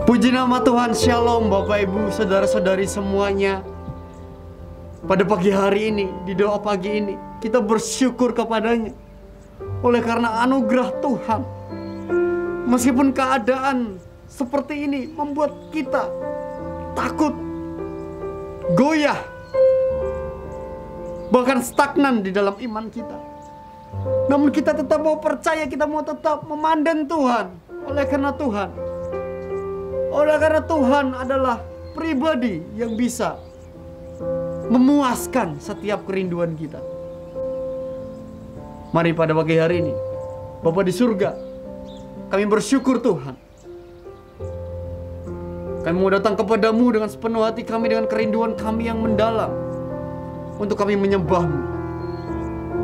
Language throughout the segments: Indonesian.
Puji nama Tuhan. Shalom Bapak Ibu saudara-saudari semuanya. Pada pagi hari ini, di doa pagi ini, kita bersyukur kepadanya oleh karena anugerah Tuhan. Meskipun keadaan seperti ini membuat kita takut, goyah, bahkan stagnan di dalam iman kita, namun kita tetap mau percaya, kita mau tetap memandang Tuhan. Oleh karena Tuhan adalah pribadi yang bisa memuaskan setiap kerinduan kita. Mari pada pagi hari ini, Bapa di surga, kami bersyukur Tuhan. Kami mau datang kepadamu dengan sepenuh hati kami, dengan kerinduan kami yang mendalam, untuk kami menyembah-Mu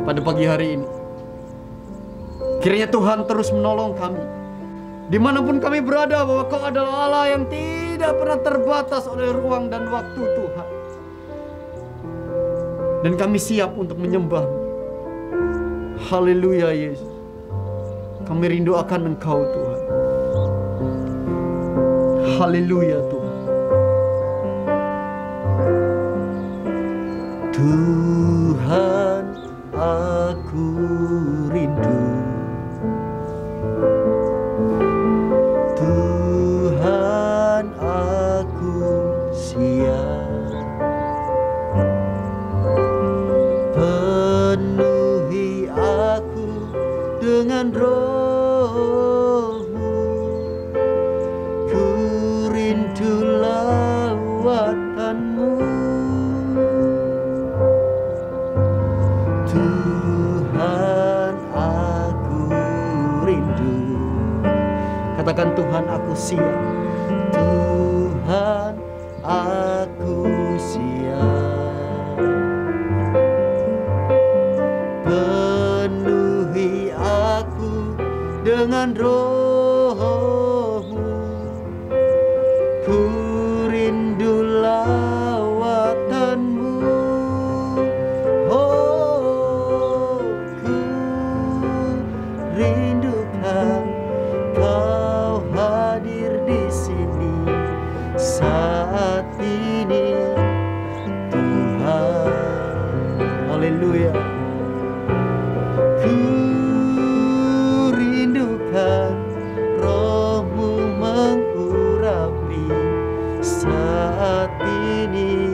pada pagi hari ini. Kiranya Tuhan terus menolong kami dimanapun kami berada, bahwa Kau adalah Allah yang tidak pernah terbatas oleh ruang dan waktu Tuhan. Dan kami siap untuk menyembah-Mu. Haleluya Yesus. Kami rindu akan Engkau Tuhan. Haleluya Tuhan. Tuhan, aku rindu. Tuhan, aku siap. Penuhi aku dengan Roh-Mu. Ku rindu lawatan-Mu. Tuhan, aku rindu. Katakan, Tuhan, aku siap. Tuhan, aku siap. Penuhi aku dengan Roh-Mu. Ku rindu lawatan-Mu. Oh, ku rindukan Kau hadir di sini saat ini, Tuhan. Haleluya. Ku rindukan Roh-Mu mengurapi saat ini,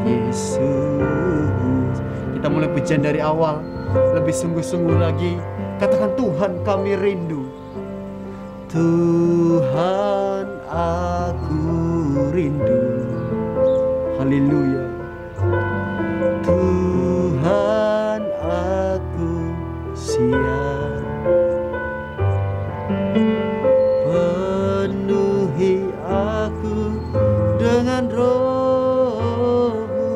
Yesus. Kita mulai pujian dari awal, lebih sungguh-sungguh lagi. Katakan, Tuhan, kami rindu. Tuhan, aku rindu. Haleluya. Tuhan, aku siap. Penuhi aku dengan Roh-Mu.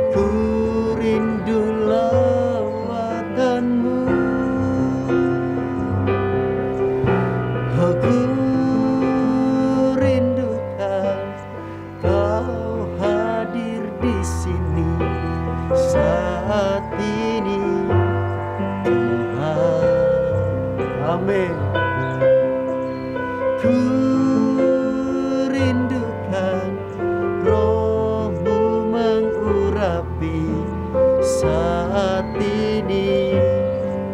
Ku rindu lawatan-Mu. Aku rindukan Kau hadir di sini saat ini, Tuhan. Amin. Ku rindukan Roh-Mu mengurapi saat ini,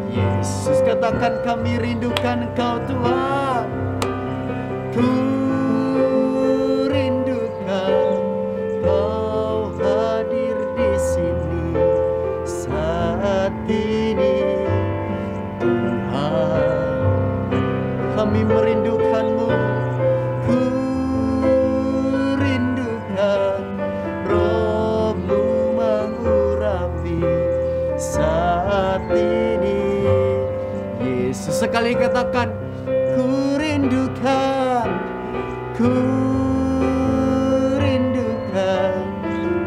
Yesus. Katakan, kami rindukan Engkau Tuhan. Ku rindukan Kau hadir di sini saat ini, Tuhan. Kami merindukan-Mu. Ku rindukan Roh-Mu mengurapi saat ini, Yesus. Sekali katakan, ku rindukan, ku rindukan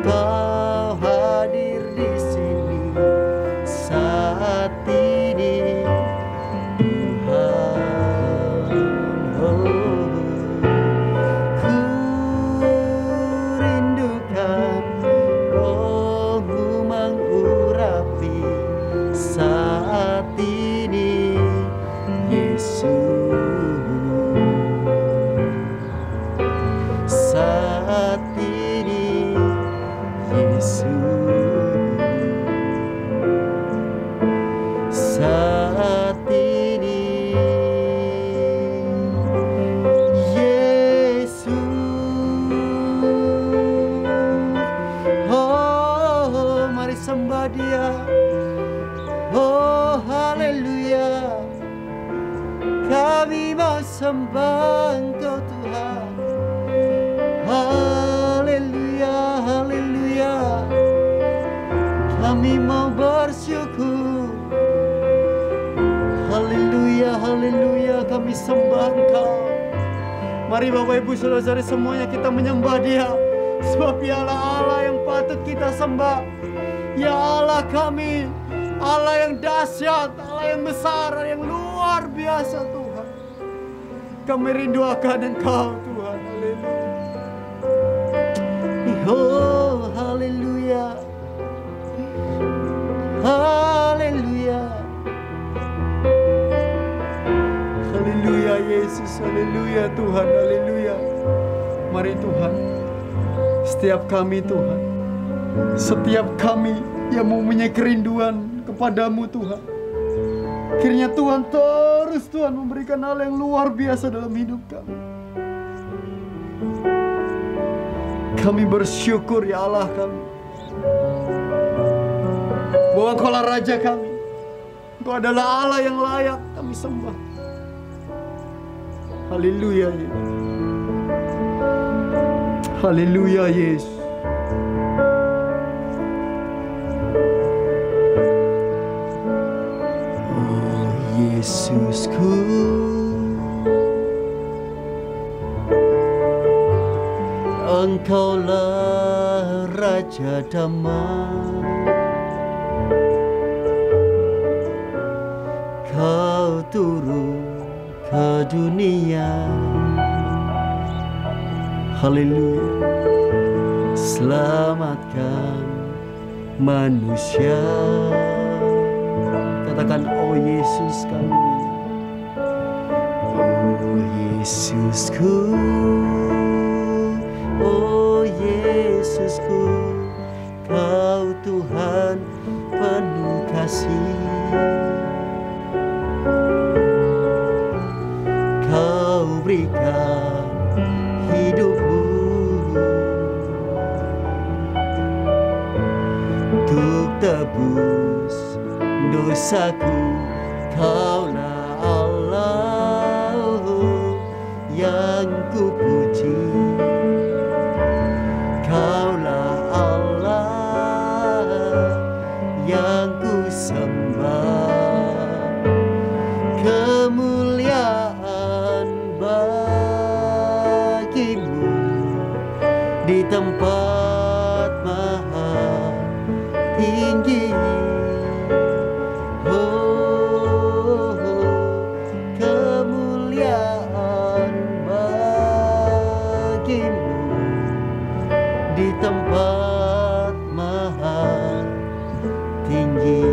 Kau hadir di sini saat ini, Tuhan. Oh, ku rindukan Roh-Mu mengurapi saat ini, Yesus. Oh haleluya, kami mau sembah Engkau Tuhan. Haleluya, haleluya, kami mau bersyukur. Haleluya, haleluya, kami sembah Engkau. Mari Bapak Ibu Saudara-saudari semuanya kita menyembah Dia. Sebab Dialah Allah yang patut kita sembah. Ya Allah kami, Allah yang dahsyat, Allah yang besar, Allah yang luar biasa Tuhan. Kami rindu akan Engkau Tuhan. Haleluya. Oh haleluya, haleluya, haleluya Yesus, haleluya Tuhan, haleluya. Mari Tuhan, setiap kami Tuhan, setiap kami yang mempunyai kerinduan kepadamu Tuhan, kiranya Tuhan terus Tuhan memberikan hal yang luar biasa dalam hidup kami. Kami bersyukur ya Allah kami, bahwa Engkaulah Raja kami. Engkau adalah Allah yang layak kami sembah. Haleluya Yesus. Haleluya Yesus. Oh Yesusku, Engkaulah Raja damai. Kau turun ke dunia. Haleluya. Selamatkan manusia. Katakan, oh Yesus kami. Oh Yesusku. Oh Yesusku, Kau Tuhan penuh kasih. Kau berikan hidupmu untuk tebus dosaku. Kaulah Allah yang kupuji. Kaulah Allah yang ku sembah. Kemuliaan bagimu di tempat maha tinggi. Oh, kemuliaan bagimu di tempat maha tinggi.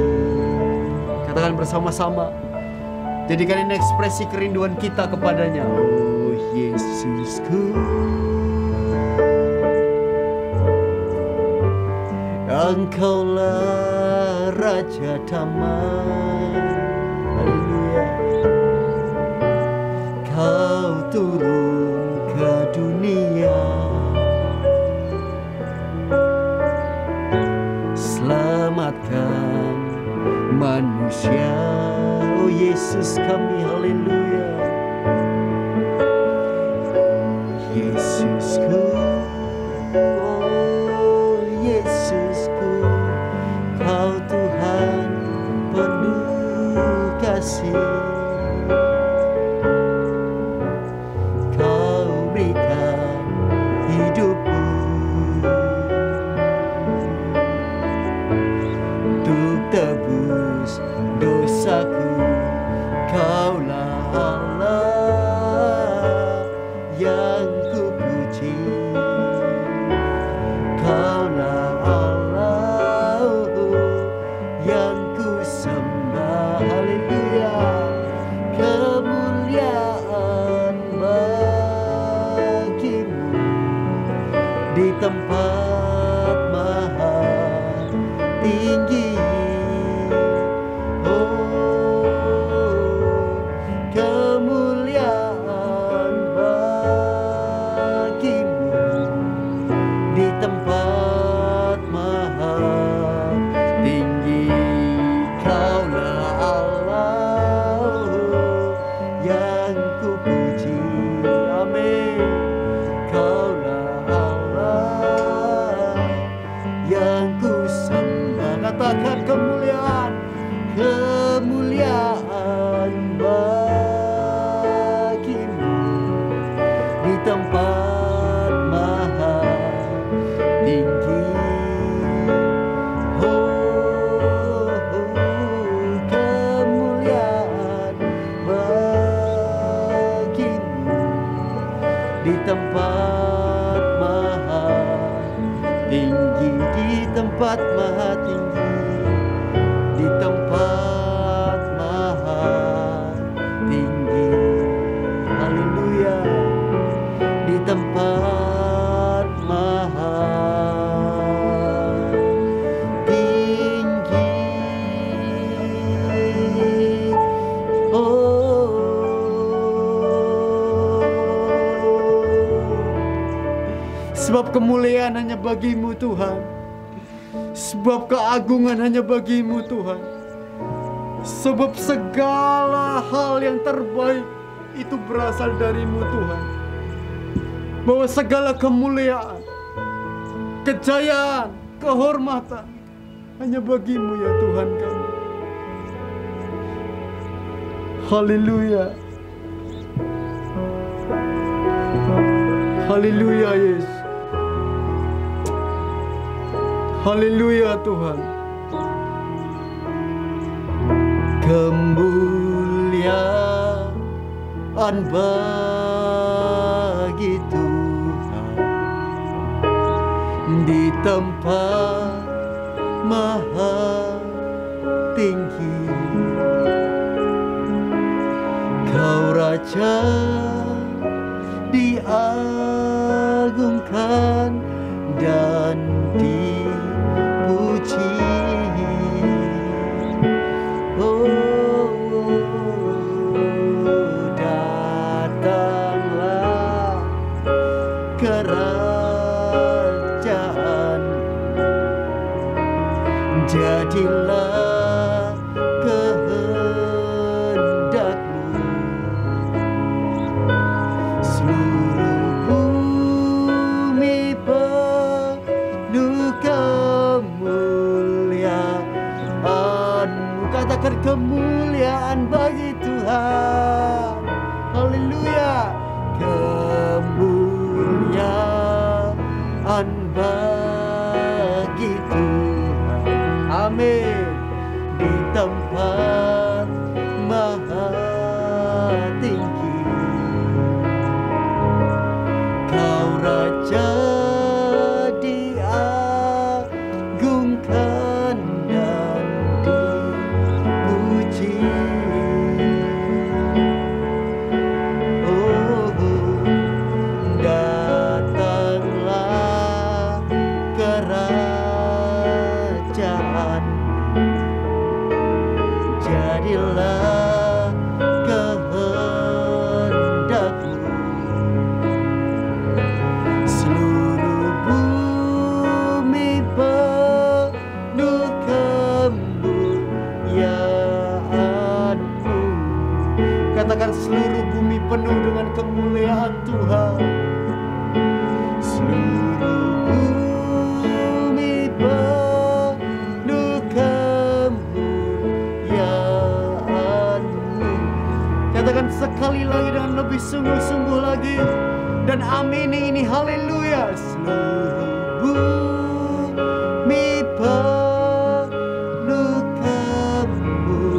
Katakan bersama-sama. Jadikan ini ekspresi kerinduan kita kepadanya. Oh Yesusku, Engkaulah Raja damai. Haleluya. Kau turun ke dunia. Selamatkan manusia. Oh Yesus kami, haleluya. Yesusku, oh Yesusku, Kau Tuhan penuh kasih. Kau berikan hidupmu untuk tebus dosaku. Kaulah Allah yang kupuji. Kaulah Allah yang ku sembah. Haleluya. Kemuliaan bagimu di tempat maha tinggi. Tempat maha tinggi. Kau Sebab kemuliaan hanya bagi-Mu Tuhan. Sebab keagungan hanya bagi-Mu Tuhan. Sebab segala hal yang terbaik itu berasal dari-Mu Tuhan. Bahwa segala kemuliaan, kejayaan, kehormatan hanya bagi-Mu ya Tuhan kami. Haleluya. Haleluya Yesus. Haleluya Tuhan. Kemuliaan bagi Tuhan di tempat maha tinggi. Kau Raja diagungkan dan dipuji. Oh, datanglah kerajaan, jadilah kehendak-Mu. Seluruh bumi penuh kemuliaan-Mu. Katakan kemuliaan bagi Tuhan. Haleluya. Kemuliaan bagi Tuhan. Amin. Di tempat maha tinggi. Kau Raja diagungkan dan dipuji. Oh, datanglah kerajaan, jadilah kehendak-Mu. Seluruh bumi penuh kemuliaan-Mu. Katakan seluruh bumi penuh dengan kemuliaan Tuhan. Seluruh bumi penuh kemuliaan-Mu. Katakan sekali lagi dengan lebih sungguh-sungguh lagi. Dan amini ini, haleluya. Seluruh bumi penuh kemuliaan-Mu.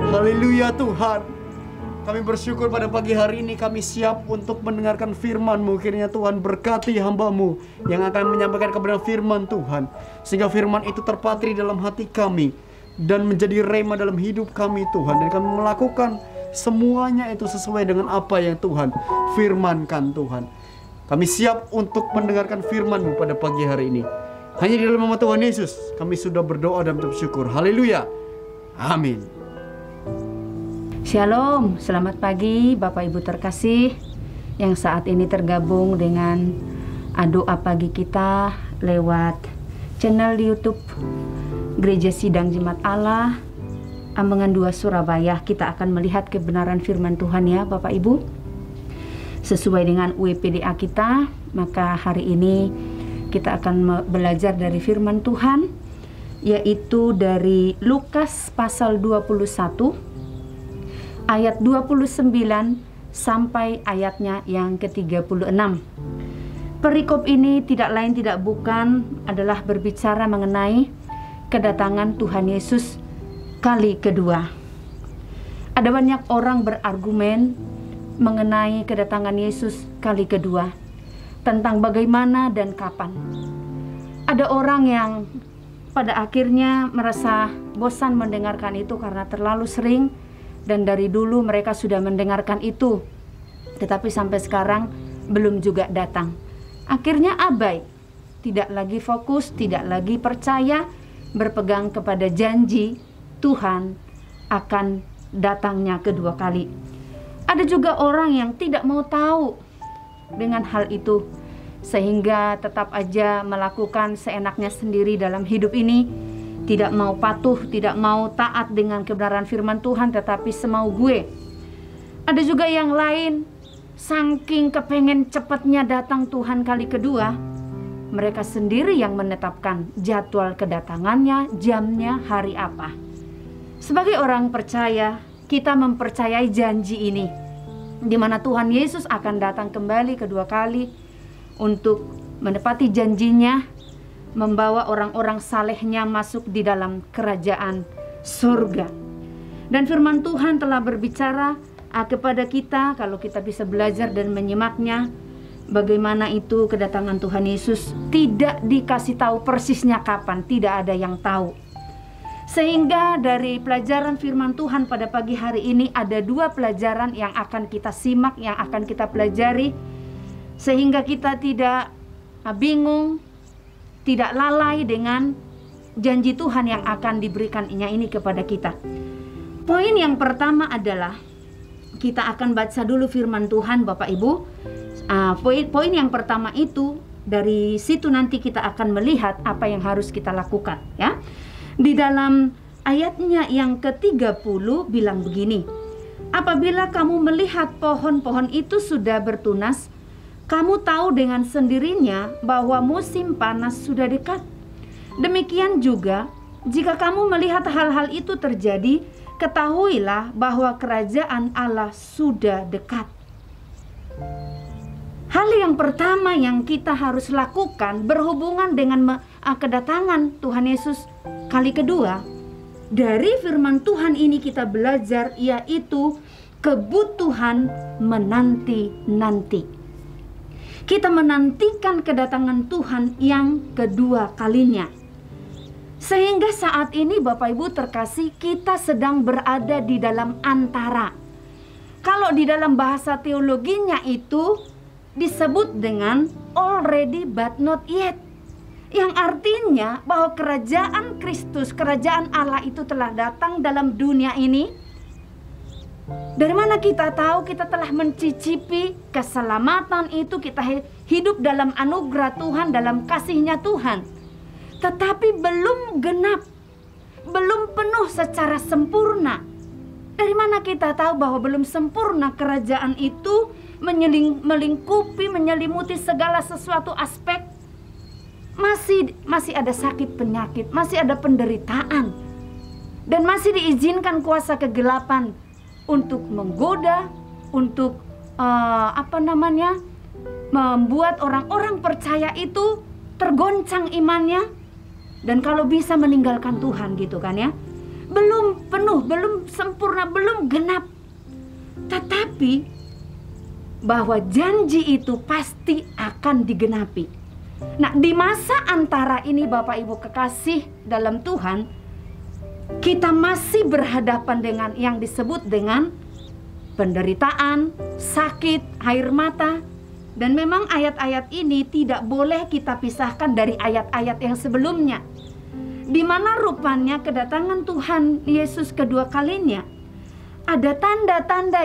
Haleluya Tuhan. Kami bersyukur pada pagi hari ini kami siap untuk mendengarkan firman-Mu. Kiranya Tuhan berkati hamba-Mu yang akan menyampaikan kebenaran firman Tuhan. Sehingga firman itu terpatri dalam hati kami dan menjadi rema dalam hidup kami Tuhan. Dan kami melakukan semuanya itu sesuai dengan apa yang Tuhan firmankan Tuhan. Kami siap untuk mendengarkan firman-Mu pada pagi hari ini. Hanya di dalam nama Tuhan Yesus kami sudah berdoa dan bersyukur. Haleluya. Amin. Shalom, selamat pagi Bapak Ibu terkasih yang saat ini tergabung dengan doa pagi kita lewat channel YouTube Gereja Sidang Jemaat Allah Ambengan 2 Surabaya. Kita akan melihat kebenaran firman Tuhan ya Bapak Ibu. Sesuai dengan UEPDA kita, maka hari ini kita akan belajar dari firman Tuhan, yaitu dari Lukas pasal 21 ayat 29 sampai ayatnya yang ke-36. Perikop ini tidak lain tidak bukan adalah berbicara mengenai kedatangan Tuhan Yesus kali kedua. Ada banyak orang berargumen mengenai kedatangan Yesus kali kedua, tentang bagaimana dan kapan. Ada orang yang pada akhirnya merasa bosan mendengarkan itu karena terlalu sering. Dan dari dulu mereka sudah mendengarkan itu, tetapi sampai sekarang belum juga datang. Akhirnya abai, tidak lagi fokus, tidak lagi percaya, berpegang kepada janji Tuhan akan datangnya kedua kali. Ada juga orang yang tidak mau tahu dengan hal itu, sehingga tetap aja melakukan seenaknya sendiri dalam hidup ini, tidak mau patuh, tidak mau taat dengan kebenaran firman Tuhan, tetapi semau gue. Ada juga yang lain, saking kepengen cepatnya datang Tuhan kali kedua, mereka sendiri yang menetapkan jadwal kedatangannya, jamnya, hari apa. Sebagai orang percaya, kita mempercayai janji ini, di mana Tuhan Yesus akan datang kembali kedua kali untuk menepati janjinya, membawa orang-orang salehnya masuk di dalam kerajaan surga. Dan firman Tuhan telah berbicara kepada kita, kalau kita bisa belajar dan menyimaknya, bagaimana itu kedatangan Tuhan Yesus tidak dikasih tahu persisnya kapan, tidak ada yang tahu. Sehingga dari pelajaran firman Tuhan pada pagi hari ini ada dua pelajaran yang akan kita simak, yang akan kita pelajari, sehingga kita tidak bingung, tidak lalai dengan janji Tuhan yang akan diberikannya ini kepada kita. Poin yang pertama adalah kita akan baca dulu firman Tuhan, Bapak Ibu. Poin yang pertama itu, dari situ nanti kita akan melihat apa yang harus kita lakukan, ya. Di dalam ayatnya yang ke-30 bilang begini, apabila kamu melihat pohon-pohon itu sudah bertunas, kamu tahu dengan sendirinya bahwa musim panas sudah dekat. Demikian juga, jika kamu melihat hal-hal itu terjadi, ketahuilah bahwa kerajaan Allah sudah dekat. Hal yang pertama yang kita harus lakukan berhubungan dengan kedatangan Tuhan Yesus kali kedua, dari firman Tuhan ini kita belajar, yaitu kebutuhan menanti-nanti. Kita menantikan kedatangan Tuhan yang kedua kalinya. Sehingga saat ini Bapak Ibu terkasih, kita sedang berada di dalam antara. Kalau di dalam bahasa teologinya itu disebut dengan already but not yet, yang artinya bahwa kerajaan Kristus, kerajaan Allah itu telah datang dalam dunia ini. Dari mana kita tahu? Kita telah mencicipi keselamatan itu, kita hidup dalam anugerah Tuhan, dalam kasih-Nya Tuhan. Tetapi belum genap, belum penuh secara sempurna. Dari mana kita tahu bahwa belum sempurna kerajaan itu melingkupi, menyelimuti segala sesuatu aspek? Masih ada sakit penyakit, masih ada penderitaan, dan masih diizinkan kuasa kegelapan untuk menggoda, untuk membuat orang-orang percaya itu tergoncang imannya, dan kalau bisa meninggalkan Tuhan gitu kan ya. Belum penuh, belum sempurna, belum genap. Tetapi bahwa janji itu pasti akan digenapi. Nah, di masa antara ini Bapak Ibu kekasih dalam Tuhan, kita masih berhadapan dengan yang disebut dengan penderitaan, sakit, air mata. Dan memang ayat-ayat ini tidak boleh kita pisahkan dari ayat-ayat yang sebelumnya, di mana rupanya kedatangan Tuhan Yesus kedua kalinya ada tanda-tanda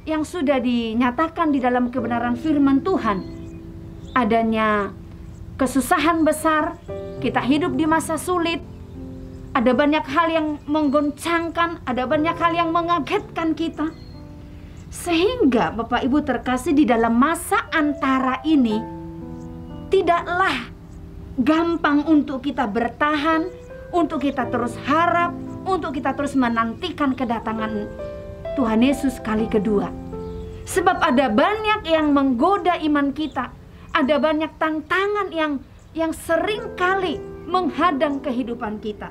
yang sudah dinyatakan di dalam kebenaran firman Tuhan. Adanya kesusahan besar, kita hidup di masa sulit, ada banyak hal yang menggoncangkan, ada banyak hal yang mengagetkan kita. Sehingga Bapak Ibu terkasih, di dalam masa antara ini tidaklah gampang untuk kita bertahan, untuk kita terus harap, untuk kita terus menantikan kedatangan Tuhan Yesus kali kedua. Sebab ada banyak yang menggoda iman kita, ada banyak tantangan yang sering kali menghadang kehidupan kita.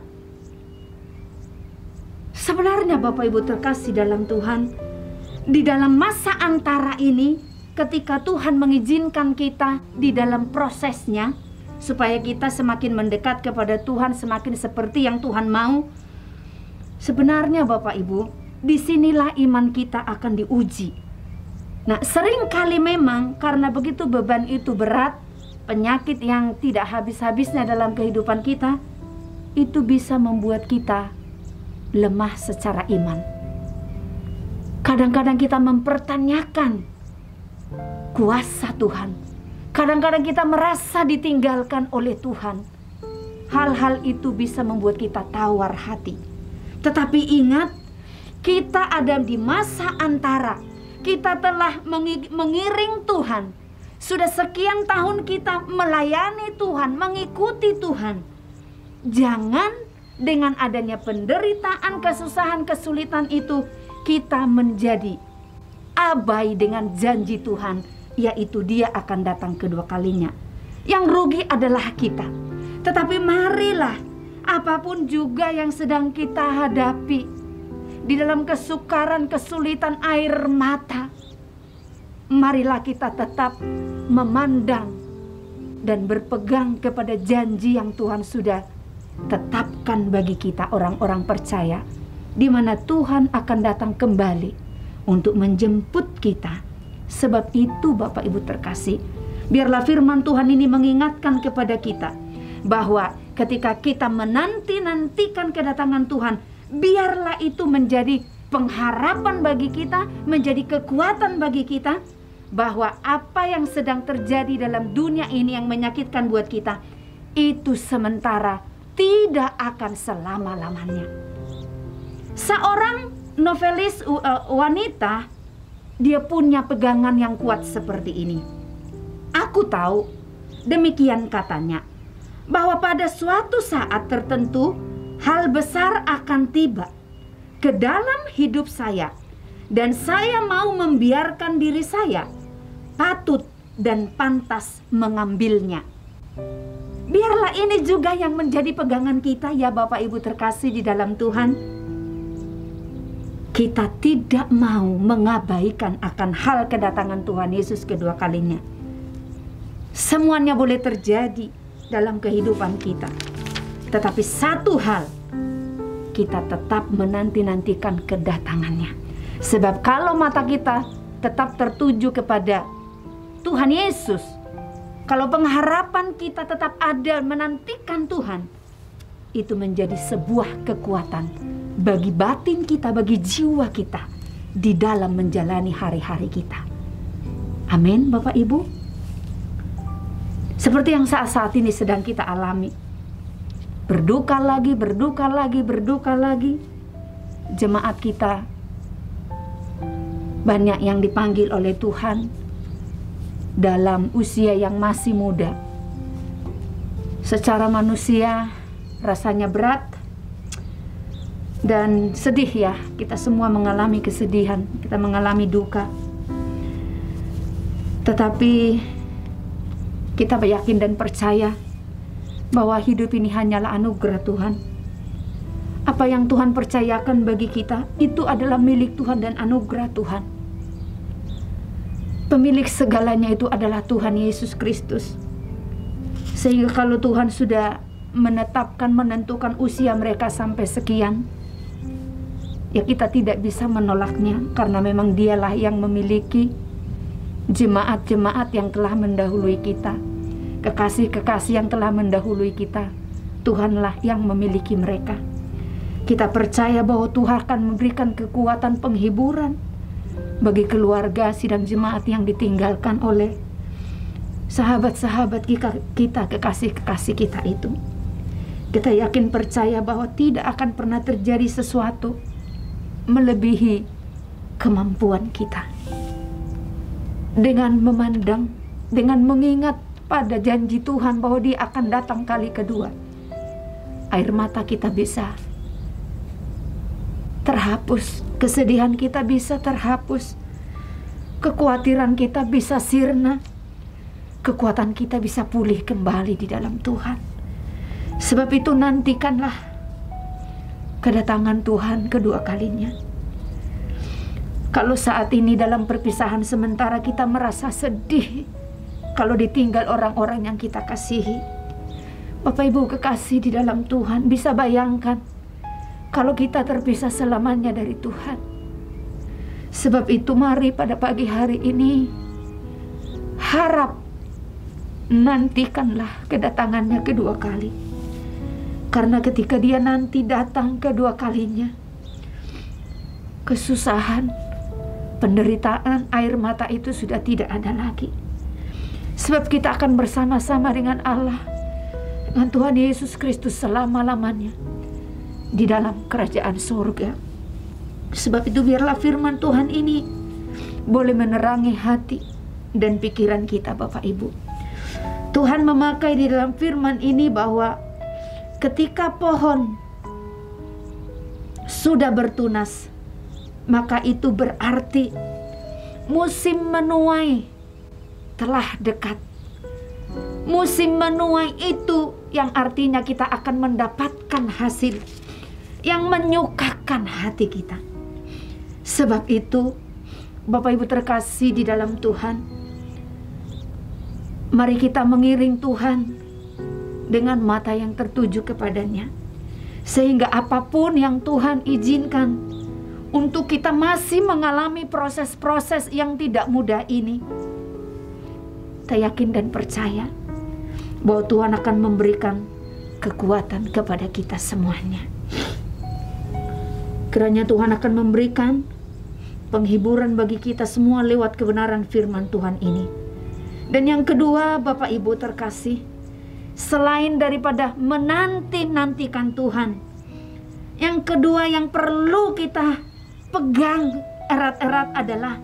Sebenarnya Bapak Ibu terkasih dalam Tuhan, di dalam masa antara ini, ketika Tuhan mengizinkan kita di dalam prosesnya, supaya kita semakin mendekat kepada Tuhan, semakin seperti yang Tuhan mau, sebenarnya Bapak Ibu, disinilah iman kita akan diuji. Nah, seringkali memang karena begitu beban itu berat, penyakit yang tidak habis-habisnya dalam kehidupan kita, itu bisa membuat kita lemah secara iman. Kadang-kadang kita mempertanyakan kuasa Tuhan. Kadang-kadang kita merasa ditinggalkan oleh Tuhan. Hal-hal itu bisa membuat kita tawar hati. Tetapi ingat, kita ada di masa antara. Kita telah mengiring Tuhan. Sudah sekian tahun kita melayani Tuhan, mengikuti Tuhan. Jangan dengan adanya penderitaan, kesusahan, kesulitan itu kita menjadi abai dengan janji Tuhan, yaitu Dia akan datang kedua kalinya. Yang rugi adalah kita. Tetapi marilah, apapun juga yang sedang kita hadapi, di dalam kesukaran, kesulitan, air mata, marilah kita tetap memandang dan berpegang kepada janji yang Tuhan sudah tetapkan bagi kita orang-orang percaya, di mana Tuhan akan datang kembali untuk menjemput kita. Sebab itu Bapak Ibu terkasih, biarlah firman Tuhan ini mengingatkan kepada kita bahwa ketika kita menanti-nantikan kedatangan Tuhan, biarlah itu menjadi pengharapan bagi kita, menjadi kekuatan bagi kita, bahwa apa yang sedang terjadi dalam dunia ini yang menyakitkan buat kita, itu sementara, tidak akan selama-lamanya. Seorang novelis wanita, dia punya pegangan yang kuat seperti ini. Aku tahu, demikian katanya, bahwa pada suatu saat tertentu hal besar akan tiba ke dalam hidup saya, dan saya mau membiarkan diri saya patut dan pantas mengambilnya. Biarlah ini juga yang menjadi pegangan kita ya Bapak Ibu terkasih di dalam Tuhan. Kita tidak mau mengabaikan akan hal kedatangan Tuhan Yesus kedua kalinya. Semuanya boleh terjadi dalam kehidupan kita. Tetapi satu hal, kita tetap menanti-nantikan kedatangannya. Sebab kalau mata kita tetap tertuju kepada Tuhan Yesus, kalau pengharapan kita tetap ada menantikan Tuhan, itu menjadi sebuah kekuatan bagi batin kita, bagi jiwa kita di dalam menjalani hari-hari kita. Amin Bapak Ibu. Seperti yang saat-saat ini sedang kita alami. Berduka lagi, berduka lagi, berduka lagi. Jemaat kita banyak yang dipanggil oleh Tuhan dalam usia yang masih muda. Secara manusia rasanya berat dan sedih ya. Kita semua mengalami kesedihan, kita mengalami duka. Tetapi kita yakin dan percaya bahwa hidup ini hanyalah anugerah Tuhan. Apa yang Tuhan percayakan bagi kita itu adalah milik Tuhan dan anugerah Tuhan. Pemilik segalanya itu adalah Tuhan Yesus Kristus. Sehingga kalau Tuhan sudah menetapkan, menentukan usia mereka sampai sekian, ya kita tidak bisa menolaknya, karena memang Dialah yang memiliki jemaat-jemaat yang telah mendahului kita, kekasih-kekasih yang telah mendahului kita. Tuhanlah yang memiliki mereka. Kita percaya bahwa Tuhan akan memberikan kekuatan penghiburan bagi keluarga sidang jemaat yang ditinggalkan oleh sahabat-sahabat kita, kekasih-kekasih kita itu. Kita yakin percaya bahwa tidak akan pernah terjadi sesuatu melebihi kemampuan kita. Dengan memandang, dengan mengingat pada janji Tuhan bahwa Dia akan datang kali kedua, air mata kita bisa terhapus, kesedihan kita bisa terhapus, kekhawatiran kita bisa sirna, kekuatan kita bisa pulih kembali di dalam Tuhan. Sebab itu nantikanlah kedatangan Tuhan kedua kalinya. Kalau saat ini dalam perpisahan sementara kita merasa sedih kalau ditinggal orang-orang yang kita kasihi, Bapak Ibu kekasih di dalam Tuhan, bisa bayangkan kalau kita terpisah selamanya dari Tuhan. Sebab itu mari pada pagi hari ini harap, nantikanlah kedatangannya kedua kali. Karena ketika Dia nanti datang kedua kalinya, kesusahan, penderitaan, air mata itu sudah tidak ada lagi. Sebab kita akan bersama-sama dengan Allah, dengan Tuhan Yesus Kristus selama-lamanya di dalam kerajaan surga. Sebab itu biarlah firman Tuhan ini boleh menerangi hati dan pikiran kita, Bapak Ibu. Tuhan memakai di dalam firman ini bahwa ketika pohon sudah bertunas, maka itu berarti musim menuai telah dekat. Musim menuai itu yang artinya kita akan mendapatkan hasil yang menyukakan hati kita. Sebab itu, Bapak Ibu terkasih di dalam Tuhan, mari kita mengiring Tuhan dengan mata yang tertuju kepadanya, sehingga apapun yang Tuhan izinkan untuk kita masih mengalami proses-proses yang tidak mudah ini, kita yakin dan percaya bahwa Tuhan akan memberikan kekuatan kepada kita semuanya. Kiranya Tuhan akan memberikan penghiburan bagi kita semua lewat kebenaran firman Tuhan ini. Dan yang kedua, Bapak Ibu terkasih, selain daripada menanti-nantikan Tuhan, yang kedua yang perlu kita pegang erat-erat adalah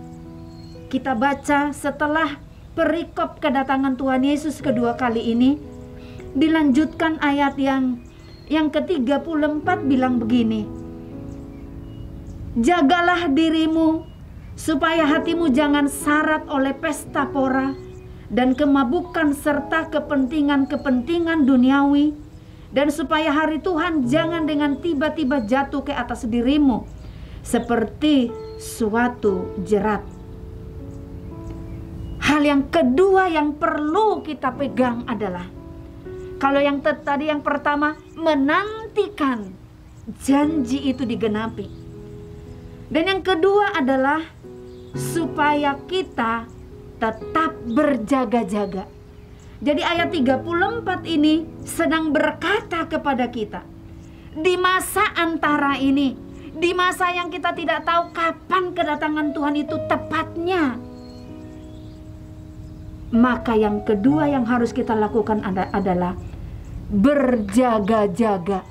kita baca setelah perikop kedatangan Tuhan Yesus kedua kali ini, dilanjutkan ayat yang ke-34 bilang begini, jagalah dirimu supaya hatimu jangan syarat oleh pesta pora dan kemabukan serta kepentingan-kepentingan duniawi, dan supaya hari Tuhan jangan dengan tiba-tiba jatuh ke atas dirimu seperti suatu jerat. Hal yang kedua yang perlu kita pegang adalah, kalau yang tadi yang pertama menantikan janji itu digenapi, dan yang kedua adalah supaya kita tetap berjaga-jaga. Jadi ayat 34 ini sedang berkata kepada kita, di masa antara ini, di masa yang kita tidak tahu kapan kedatangan Tuhan itu tepatnya, maka yang kedua yang harus kita lakukan adalah berjaga-jaga.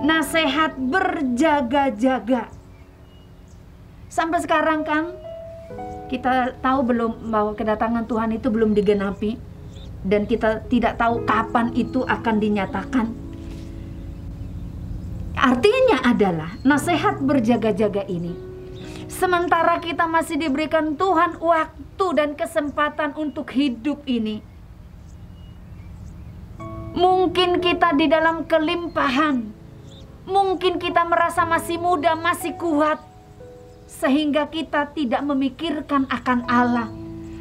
Nasihat berjaga-jaga. Sampai sekarang kan kita tahu belum bahwa kedatangan Tuhan itu belum digenapi, dan kita tidak tahu kapan itu akan dinyatakan. Artinya adalah nasihat berjaga-jaga ini, sementara kita masih diberikan Tuhan waktu dan kesempatan untuk hidup ini, mungkin kita di dalam kelimpahan, mungkin kita merasa masih muda, masih kuat, sehingga kita tidak memikirkan akan Allah,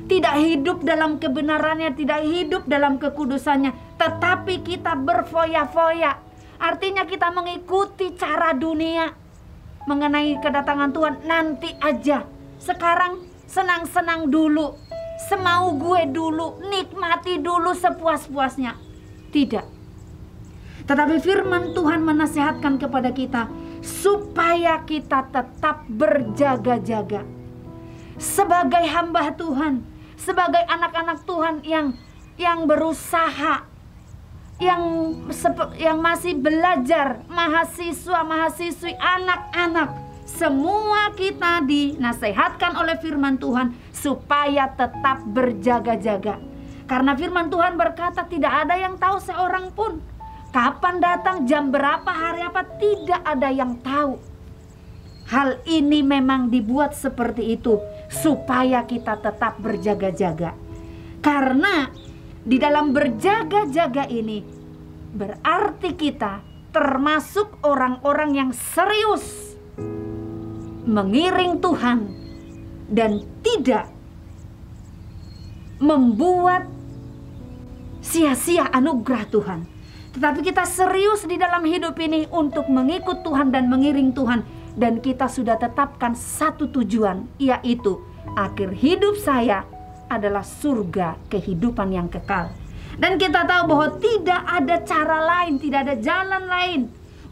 tidak hidup dalam kebenarannya, tidak hidup dalam kekudusannya, tetapi kita berfoya-foya. Artinya kita mengikuti cara dunia mengenai kedatangan Tuhan. Nanti aja, sekarang senang-senang dulu, semau gue dulu, nikmati dulu sepuas-puasnya. Tidak. Tetapi firman Tuhan menasihatkan kepada kita supaya kita tetap berjaga-jaga sebagai hamba Tuhan, sebagai anak-anak Tuhan yang berusaha, yang masih belajar, mahasiswa-mahasiswi, anak-anak, semua kita dinasihatkan oleh firman Tuhan supaya tetap berjaga-jaga. Karena firman Tuhan berkata tidak ada yang tahu seorang pun kapan datang, jam berapa, hari apa, tidak ada yang tahu. Hal ini memang dibuat seperti itu supaya kita tetap berjaga-jaga. Karena di dalam berjaga-jaga ini berarti kita termasuk orang-orang yang serius mengiring Tuhan dan tidak membuat sia-sia anugerah Tuhan. Tetapi kita serius di dalam hidup ini untuk mengikut Tuhan dan mengiring Tuhan. Dan kita sudah tetapkan satu tujuan, yaitu akhir hidup saya adalah surga, kehidupan yang kekal. Dan kita tahu bahwa tidak ada cara lain, tidak ada jalan lain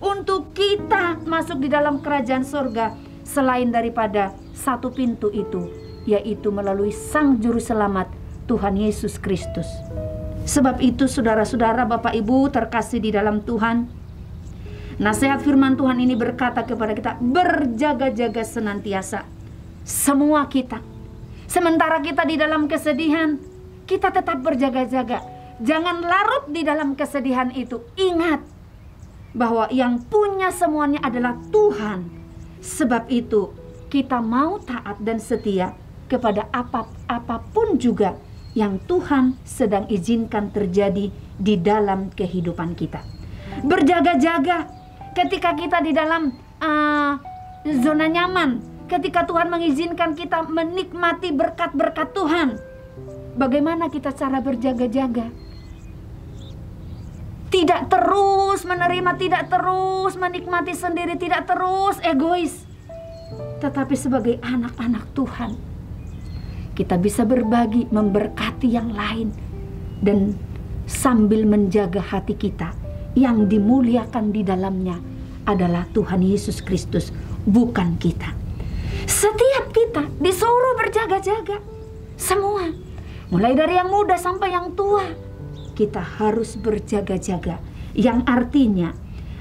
untuk kita masuk di dalam kerajaan surga selain daripada satu pintu itu, yaitu melalui Sang Juru Selamat Tuhan Yesus Kristus. Sebab itu saudara-saudara, Bapak Ibu terkasih di dalam Tuhan, nasihat firman Tuhan ini berkata kepada kita, berjaga-jaga senantiasa. Semua kita, sementara kita di dalam kesedihan, kita tetap berjaga-jaga. Jangan larut di dalam kesedihan itu. Ingat bahwa yang punya semuanya adalah Tuhan. Sebab itu kita mau taat dan setia kepada apapun juga yang Tuhan sedang izinkan terjadi di dalam kehidupan kita. Berjaga-jaga ketika kita di dalam zona nyaman, ketika Tuhan mengizinkan kita menikmati berkat-berkat Tuhan. Bagaimana kita cara berjaga-jaga? Tidak terus menerima, tidak terus menikmati sendiri, tidak terus egois. Tetapi sebagai anak-anak Tuhan, kita bisa berbagi, memberkati yang lain, dan sambil menjaga hati kita yang dimuliakan di dalamnya adalah Tuhan Yesus Kristus, bukan kita. Setiap kita disuruh berjaga-jaga, semua, mulai dari yang muda sampai yang tua, kita harus berjaga-jaga. Yang artinya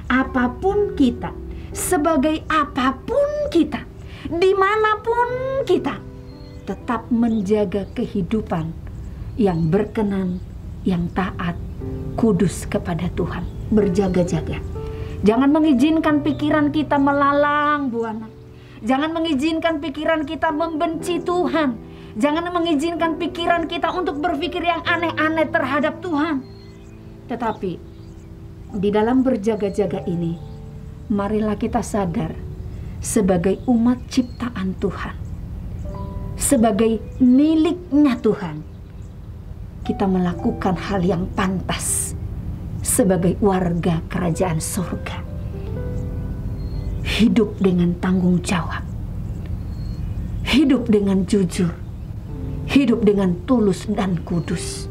apapun kita, sebagai apapun kita, dimanapun kita, tetap menjaga kehidupan yang berkenan, yang taat, kudus kepada Tuhan. Berjaga-jaga. Jangan mengizinkan pikiran kita melalang buana. Jangan mengizinkan pikiran kita membenci Tuhan. Jangan mengizinkan pikiran kita untuk berpikir yang aneh-aneh terhadap Tuhan. Tetapi di dalam berjaga-jaga ini, marilah kita sadar sebagai umat ciptaan Tuhan, sebagai miliknya Tuhan, kita melakukan hal yang pantas sebagai warga kerajaan surga. Hidup dengan tanggung jawab, hidup dengan jujur, hidup dengan tulus dan kudus.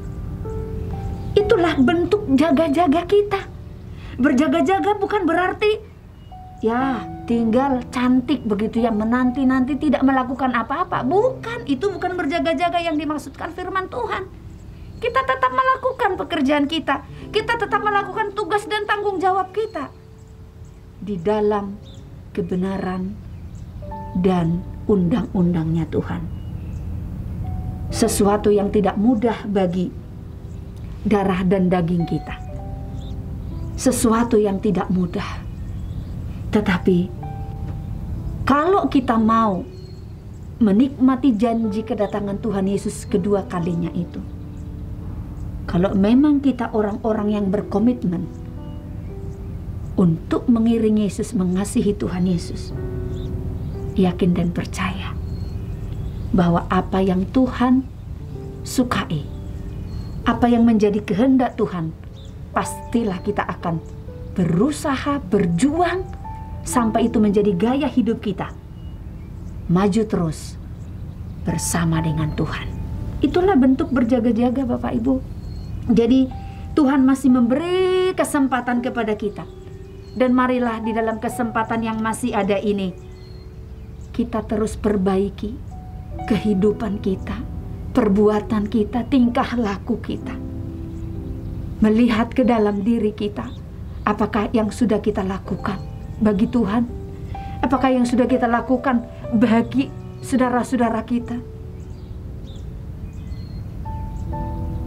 Itulah bentuk jaga-jaga kita. Berjaga-jaga bukan berarti ya tinggal cantik begitu ya, menanti-nanti tidak melakukan apa-apa. Bukan, itu bukan berjaga-jaga yang dimaksudkan firman Tuhan. Kita tetap melakukan pekerjaan kita. Kita tetap melakukan tugas dan tanggung jawab kita di dalam kebenaran dan undang-undangnya Tuhan. Sesuatu yang tidak mudah bagi darah dan daging kita. Sesuatu yang tidak mudah. Tetapi kalau kita mau menikmati janji kedatangan Tuhan Yesus kedua kalinya itu, kalau memang kita orang-orang yang berkomitmen untuk mengiringi Yesus, mengasihi Tuhan Yesus, yakin dan percaya bahwa apa yang Tuhan sukai, apa yang menjadi kehendak Tuhan, pastilah kita akan berusaha, berjuang sampai itu menjadi gaya hidup kita. Maju terus bersama dengan Tuhan. Itulah bentuk berjaga-jaga, Bapak Ibu. Jadi Tuhan masih memberi kesempatan kepada kita. Dan marilah di dalam kesempatan yang masih ada ini, kita terus perbaiki kehidupan kita, perbuatan kita, tingkah laku kita. Melihat ke dalam diri kita, apakah yang sudah kita lakukan bagi Tuhan? Apakah yang sudah kita lakukan bagi saudara-saudara kita?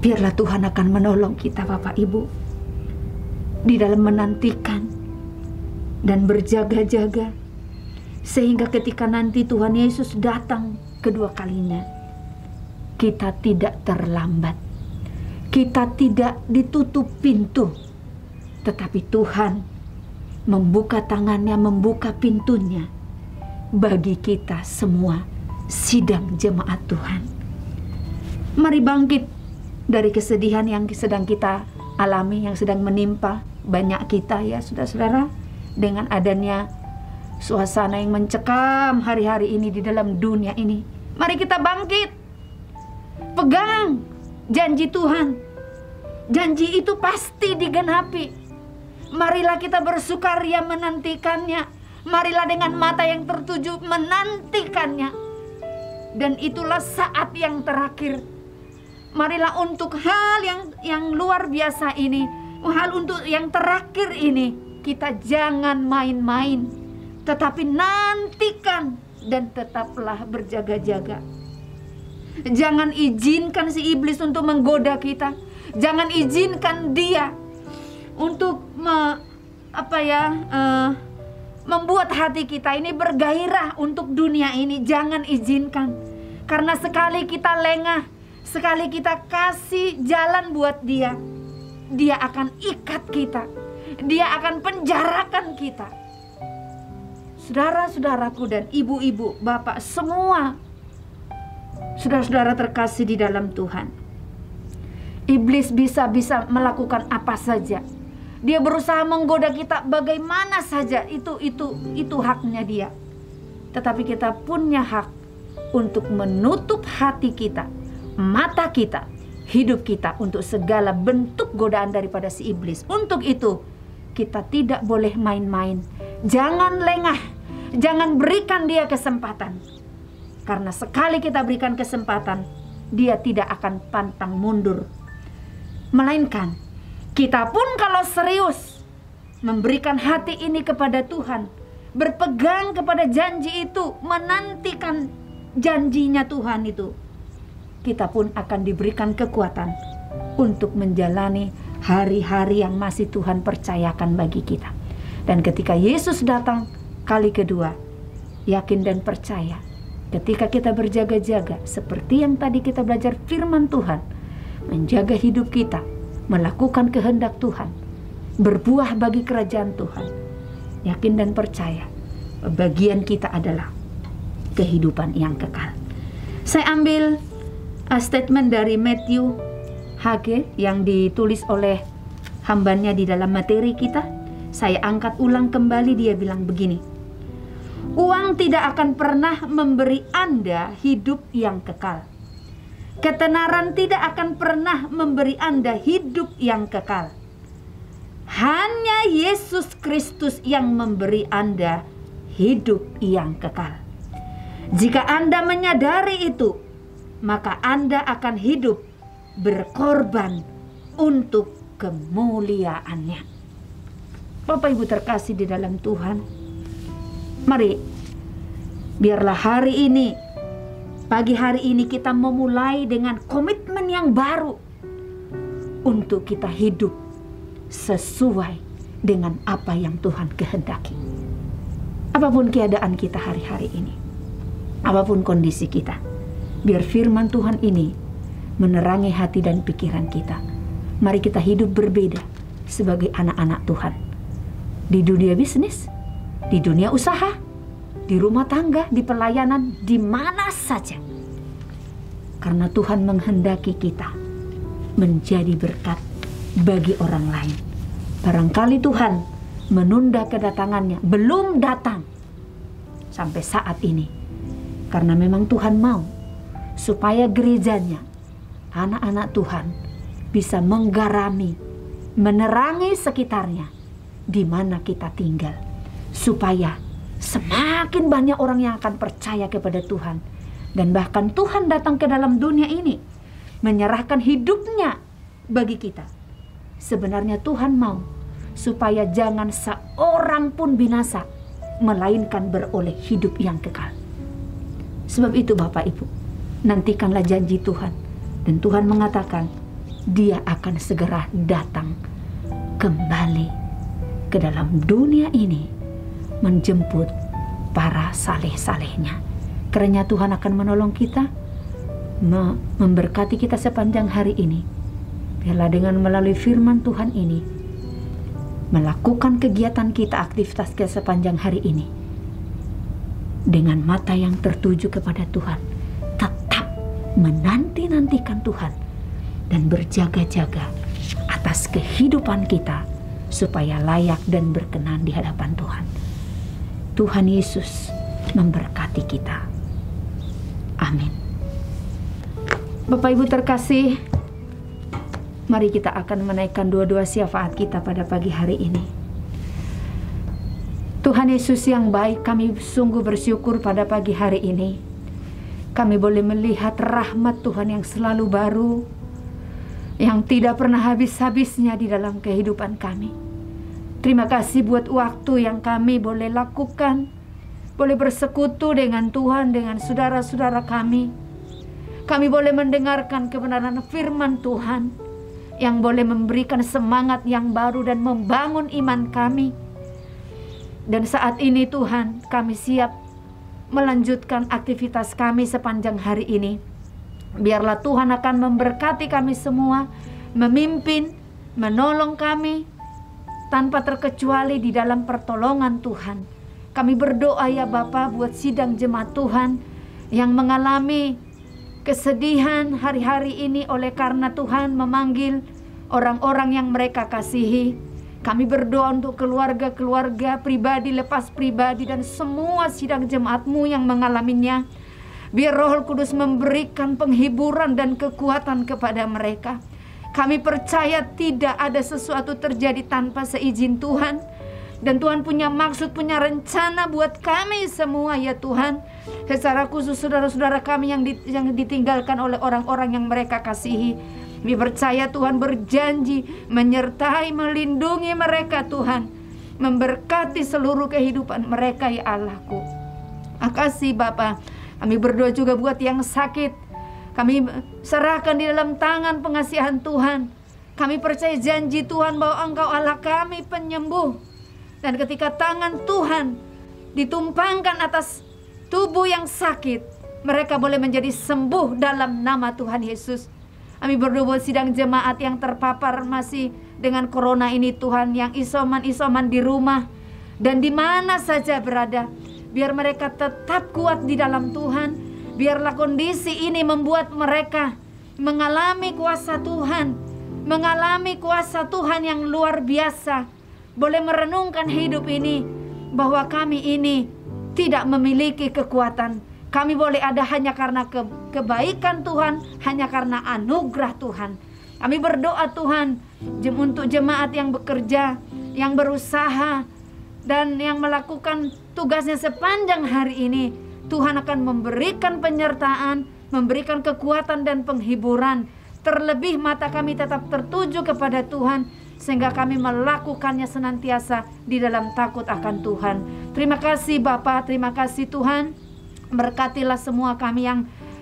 Biarlah Tuhan akan menolong kita, Bapak Ibu, di dalam menantikan dan berjaga-jaga, sehingga ketika nanti Tuhan Yesus datang kedua kalinya, kita tidak terlambat, kita tidak ditutup pintu, tetapi Tuhan membuka tangannya, membuka pintunya bagi kita semua sidang jemaat Tuhan. Mari bangkit dari kesedihan yang sedang kita alami, yang sedang menimpa banyak kita ya saudara-saudara, dengan adanya suasana yang mencekam hari-hari ini di dalam dunia ini. Mari kita bangkit, pegang janji Tuhan. Janji itu pasti digenapi. Marilah kita bersukaria menantikannya. Marilah dengan mata yang tertuju menantikannya. Dan itulah saat yang terakhir. Marilah untuk hal yang luar biasa ini, hal untuk yang terakhir ini, kita jangan main-main, tetapi nantikan dan tetaplah berjaga-jaga. Jangan izinkan si iblis untuk menggoda kita. Jangan izinkan dia untuk membuat hati kita ini bergairah untuk dunia ini. Jangan izinkan. Karena sekali kita lengah, sekali kita kasih jalan buat dia, dia akan ikat kita. Dia akan penjarakan kita. Saudara-saudaraku dan ibu-ibu, bapak semua, saudara-saudara terkasih di dalam Tuhan. Iblis bisa melakukan apa saja. Dia berusaha menggoda kita bagaimana saja. Itu haknya dia. Tetapi kita punya hak untuk menutup hati kita, mata kita, hidup kita untuk segala bentuk godaan daripada si iblis. Untuk itu kita tidak boleh main-main. Jangan lengah. Jangan berikan dia kesempatan. Karena sekali kita berikan kesempatan, dia tidak akan pantang mundur. Melainkan kita pun kalau serius memberikan hati ini kepada Tuhan, berpegang kepada janji itu, menantikan janjinya Tuhan itu, kita pun akan diberikan kekuatan untuk menjalani hari-hari yang masih Tuhan percayakan bagi kita. Dan ketika Yesus datang kali kedua, yakin dan percaya, ketika kita berjaga-jaga seperti yang tadi kita belajar firman Tuhan, menjaga hidup kita, melakukan kehendak Tuhan, berbuah bagi kerajaan Tuhan, yakin dan percaya, bagian kita adalah kehidupan yang kekal. Saya ambil statement dari Matthew Hage yang ditulis oleh hambanya di dalam materi kita. Saya angkat ulang kembali, dia bilang begini: uang tidak akan pernah memberi Anda hidup yang kekal. Ketenaran tidak akan pernah memberi Anda hidup yang kekal. Hanya Yesus Kristus yang memberi Anda hidup yang kekal. Jika Anda menyadari itu, maka Anda akan hidup berkorban untuk kemuliaannya. Bapak Ibu terkasih di dalam Tuhan, mari biarlah hari ini, pagi hari ini kita memulai dengan komitmen yang baru untuk kita hidup sesuai dengan apa yang Tuhan kehendaki. Apapun keadaan kita hari-hari ini, apapun kondisi kita, biar firman Tuhan ini menerangi hati dan pikiran kita. Mari kita hidup berbeda sebagai anak-anak Tuhan. Di dunia bisnis, di dunia usaha, di rumah tangga, di pelayanan, di mana saja. Karena Tuhan menghendaki kita menjadi berkat bagi orang lain. Barangkali Tuhan menunda kedatangannya, belum datang sampai saat ini. Karena memang Tuhan mau supaya gerejanya, anak-anak Tuhan, bisa menggarami, menerangi sekitarnya di mana kita tinggal, supaya semakin banyak orang yang akan percaya kepada Tuhan. Dan bahkan Tuhan datang ke dalam dunia ini menyerahkan hidupnya bagi kita. Sebenarnya Tuhan mau supaya jangan seorang pun binasa, melainkan beroleh hidup yang kekal. Sebab itu Bapak Ibu, nantikanlah janji Tuhan. Dan Tuhan mengatakan Dia akan segera datang kembali ke dalam dunia ini, menjemput para saleh-salehnya. Kiranya Tuhan akan menolong kita, memberkati kita sepanjang hari ini. Biarlah dengan melalui firman Tuhan ini, melakukan kegiatan kita, aktivitas kita sepanjang hari ini, dengan mata yang tertuju kepada Tuhan, tetap menanti-nantikan Tuhan, dan berjaga-jaga atas kehidupan kita, supaya layak dan berkenan di hadapan Tuhan. Tuhan Yesus memberkati kita. Amin. Bapak Ibu terkasih, mari kita akan menaikkan dua-dua syafaat kita pada pagi hari ini. Tuhan Yesus yang baik, kami sungguh bersyukur pada pagi hari ini. Kami boleh melihat rahmat Tuhan yang selalu baru, yang tidak pernah habis-habisnya di dalam kehidupan kami. Terima kasih buat waktu yang kami boleh lakukan, boleh bersekutu dengan Tuhan, dengan saudara-saudara kami. Kami boleh mendengarkan kebenaran firman Tuhan, yang boleh memberikan semangat yang baru dan membangun iman kami. Dan saat ini Tuhan, kami siap melanjutkan aktivitas kami sepanjang hari ini. Biarlah Tuhan akan memberkati kami semua, memimpin, menolong kami tanpa terkecuali di dalam pertolongan Tuhan. Kami berdoa ya Bapa buat sidang jemaat Tuhan yang mengalami kesedihan hari-hari ini oleh karena Tuhan memanggil orang-orang yang mereka kasihi. Kami berdoa untuk keluarga-keluarga, pribadi lepas pribadi, dan semua sidang jemaat-Mu yang mengalaminya. Biar Roh Kudus memberikan penghiburan dan kekuatan kepada mereka. Kami percaya tidak ada sesuatu terjadi tanpa seizin Tuhan. Dan Tuhan punya maksud, punya rencana buat kami semua ya Tuhan. Secara khusus saudara-saudara kami yang ditinggalkan oleh orang-orang yang mereka kasihi. Kami percaya Tuhan berjanji menyertai, melindungi mereka Tuhan. Memberkati seluruh kehidupan mereka ya Allahku. Makasih Bapa. Kami berdoa juga buat yang sakit. Kami serahkan di dalam tangan pengasihan Tuhan. Kami percaya janji Tuhan bahwa Engkau Allah kami penyembuh. Dan ketika tangan Tuhan ditumpangkan atas tubuh yang sakit, mereka boleh menjadi sembuh dalam nama Tuhan Yesus. Kami berdoa buat sidang jemaat yang terpapar masih dengan corona ini Tuhan, yang isoman-isoman di rumah dan di mana saja berada. Biar mereka tetap kuat di dalam Tuhan. Biarlah kondisi ini membuat mereka mengalami kuasa Tuhan, mengalami kuasa Tuhan yang luar biasa. Boleh merenungkan hidup ini bahwa kami ini tidak memiliki kekuatan. Kami boleh ada hanya karena kebaikan Tuhan, hanya karena anugerah Tuhan. Kami berdoa Tuhan untuk jemaat yang bekerja, yang berusaha, dan yang melakukan tugasnya sepanjang hari ini. Tuhan akan memberikan penyertaan, memberikan kekuatan dan penghiburan. Terlebih mata kami tetap tertuju kepada Tuhan, sehingga kami melakukannya senantiasa di dalam takut akan Tuhan. Terima kasih Bapa, terima kasih Tuhan. Berkatilah semua kami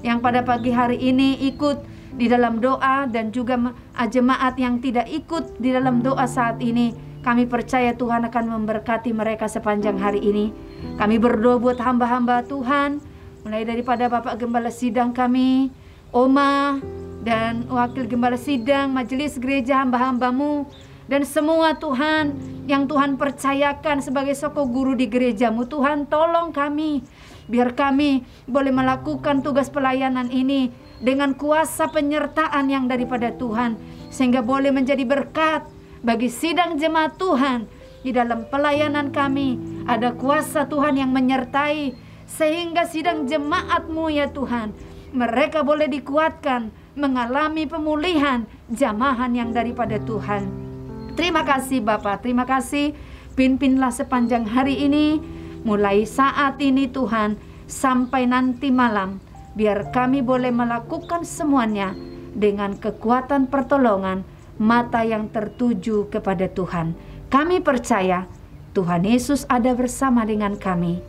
yang pada pagi hari ini ikut di dalam doa, dan juga jemaat yang tidak ikut di dalam doa saat ini. Kami percaya Tuhan akan memberkati mereka sepanjang hari ini. Kami berdoa buat hamba-hamba Tuhan, mulai daripada Bapak Gembala Sidang kami, Oma, dan Wakil Gembala Sidang, Majelis Gereja hamba-hambamu, dan semua Tuhan yang Tuhan percayakan sebagai soko guru di gerejamu. Tuhan tolong kami, biar kami boleh melakukan tugas pelayanan ini dengan kuasa penyertaan yang daripada Tuhan, sehingga boleh menjadi berkat bagi sidang jemaat Tuhan. Di dalam pelayanan kami ada kuasa Tuhan yang menyertai, sehingga sidang jemaat-Mu ya Tuhan, mereka boleh dikuatkan, mengalami pemulihan, jamahan yang daripada Tuhan. Terima kasih Bapa, terima kasih. Pimpinlah sepanjang hari ini, mulai saat ini Tuhan, sampai nanti malam. Biar kami boleh melakukan semuanya dengan kekuatan pertolongan, mata yang tertuju kepada Tuhan. Kami percaya Tuhan Yesus ada bersama dengan kami,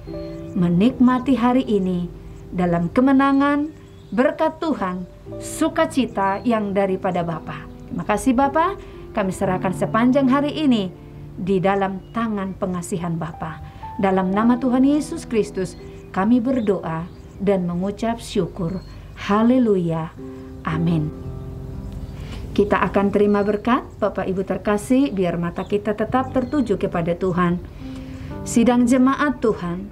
menikmati hari ini dalam kemenangan, berkat Tuhan, sukacita yang daripada Bapa. Terima kasih Bapa, kami serahkan sepanjang hari ini di dalam tangan pengasihan Bapa. Dalam nama Tuhan Yesus Kristus kami berdoa dan mengucap syukur. Haleluya. Amin. Kita akan terima berkat. Bapak Ibu terkasih, biar mata kita tetap tertuju kepada Tuhan. Sidang jemaat Tuhan,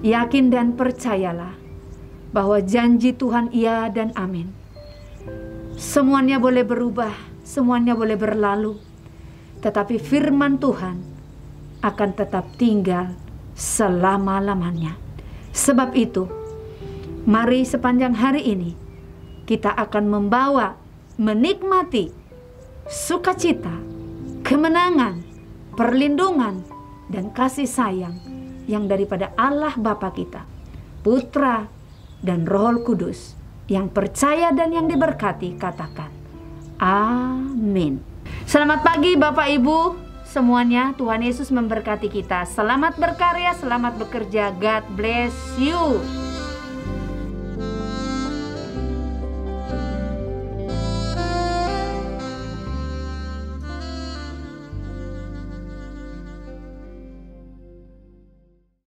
yakin dan percayalah bahwa janji Tuhan iya dan amin. Semuanya boleh berubah, semuanya boleh berlalu, tetapi firman Tuhan akan tetap tinggal selama-lamanya. Sebab itu, mari sepanjang hari ini kita akan menikmati sukacita, kemenangan, perlindungan, dan kasih sayang yang daripada Allah Bapa kita, Putra dan Roh Kudus, yang percaya dan yang diberkati, katakan amin. Selamat pagi Bapak Ibu semuanya, Tuhan Yesus memberkati kita. Selamat berkarya, selamat bekerja. God bless you.